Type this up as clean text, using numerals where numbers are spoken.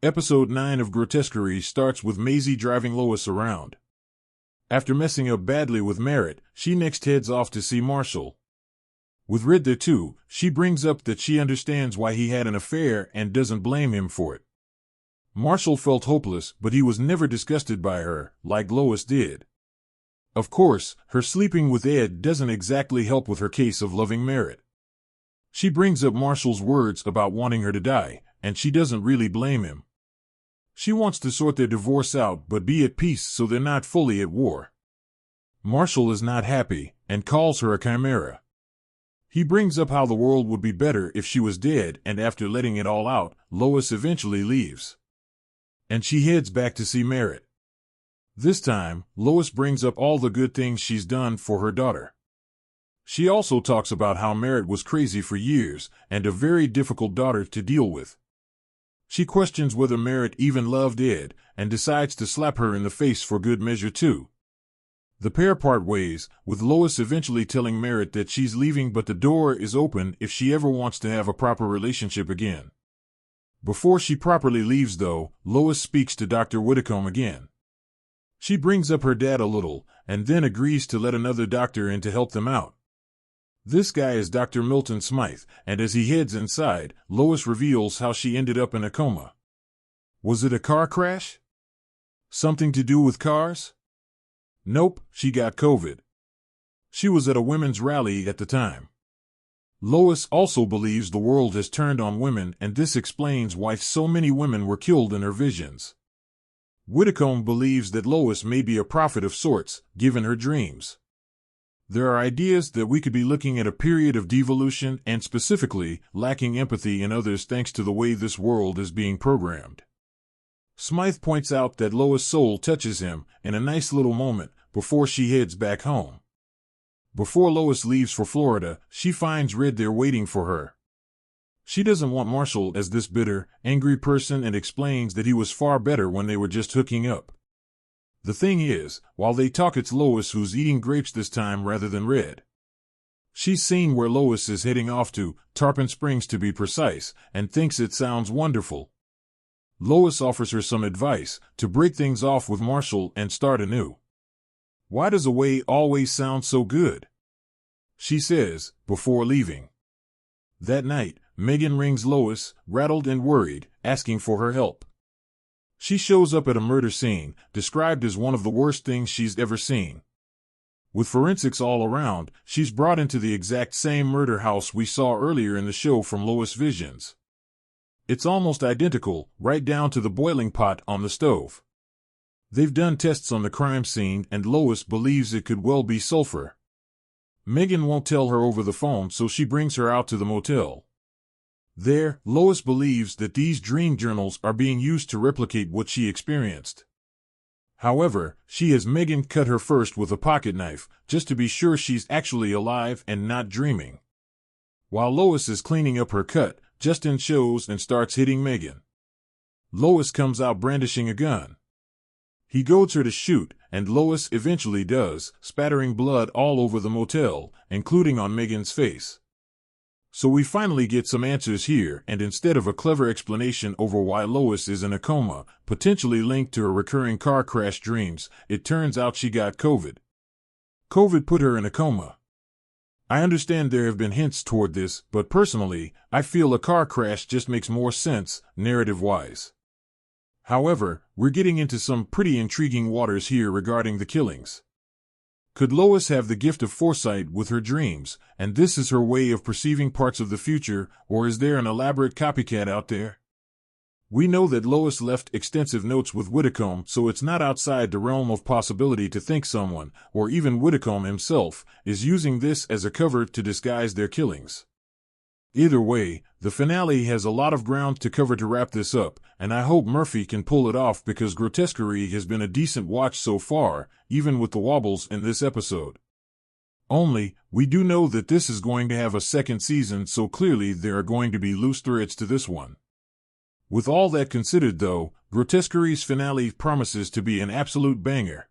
Episode 9 of Grotesquerie starts with Maisie driving Lois around. After messing up badly with Merritt, she next heads off to see Marshall. With Red there too, she brings up that she understands why he had an affair and doesn't blame him for it. Marshall felt hopeless, but he was never disgusted by her, like Lois did. Of course, her sleeping with Ed doesn't exactly help with her case of loving Merritt. She brings up Marshall's words about wanting her to die, and she doesn't really blame him. She wants to sort their divorce out but be at peace so they're not fully at war. Marshall is not happy, and calls her a chimera. He brings up how the world would be better if she was dead, and after letting it all out, Lois eventually leaves. And she heads back to see Merritt. This time, Lois brings up all the good things she's done for her daughter. She also talks about how Merritt was crazy for years, and a very difficult daughter to deal with. She questions whether Merritt even loved Ed, and decides to slap her in the face for good measure too. The pair part ways, with Lois eventually telling Merritt that she's leaving but the door is open if she ever wants to have a proper relationship again. Before she properly leaves though, Lois speaks to Dr. Whitcomb again. She brings up her dad a little, and then agrees to let another doctor in to help them out. This guy is Dr. Milton Smythe, and as he heads inside, Lois reveals how she ended up in a coma. Was it a car crash? Something to do with cars? Nope, she got COVID. She was at a women's rally at the time. Lois also believes the world has turned on women, and this explains why so many women were killed in her visions. Whitcomb believes that Lois may be a prophet of sorts, given her dreams. There are ideas that we could be looking at a period of devolution and specifically lacking empathy in others thanks to the way this world is being programmed. Smythe points out that Lois' soul touches him in a nice little moment before she heads back home. Before Lois leaves for Florida, she finds Red there waiting for her. She doesn't want Marshall as this bitter, angry person and explains that he was far better when they were just hooking up. The thing is, while they talk, it's Lois who's eating grapes this time rather than Red. She's seen where Lois is heading off to, Tarpon Springs to be precise, and thinks it sounds wonderful. Lois offers her some advice to break things off with Marshall and start anew. Why does away always sound so good? She says, before leaving. That night, Megan rings Lois, rattled and worried, asking for her help. She shows up at a murder scene, described as one of the worst things she's ever seen. With forensics all around, she's brought into the exact same murder house we saw earlier in the show from Lois' visions. It's almost identical, right down to the boiling pot on the stove. They've done tests on the crime scene and Lois believes it could well be sulfur. Megan won't tell her over the phone, so she brings her out to the motel. There, Lois believes that these dream journals are being used to replicate what she experienced. However, she has Megan cut her first with a pocket knife, just to be sure she's actually alive and not dreaming. While Lois is cleaning up her cut, Justin shows and starts hitting Megan. Lois comes out brandishing a gun. He goads her to shoot, and Lois eventually does, spattering blood all over the motel, including on Megan's face. So we finally get some answers here, and instead of a clever explanation over why Lois is in a coma, potentially linked to her recurring car crash dreams, it turns out she got COVID. COVID put her in a coma. I understand there have been hints toward this, but personally, I feel a car crash just makes more sense, narrative-wise. However, we're getting into some pretty intriguing waters here regarding the killings. Could Lois have the gift of foresight with her dreams, and this is her way of perceiving parts of the future, or is there an elaborate copycat out there? We know that Lois left extensive notes with Whitcomb, so it's not outside the realm of possibility to think someone, or even Whitcomb himself, is using this as a cover to disguise their killings. Either way, the finale has a lot of ground to cover to wrap this up, and I hope Murphy can pull it off because Grotesquerie has been a decent watch so far, even with the wobbles in this episode. Only, we do know that this is going to have a second season, so clearly there are going to be loose threads to this one. With all that considered though, Grotesquerie's finale promises to be an absolute banger.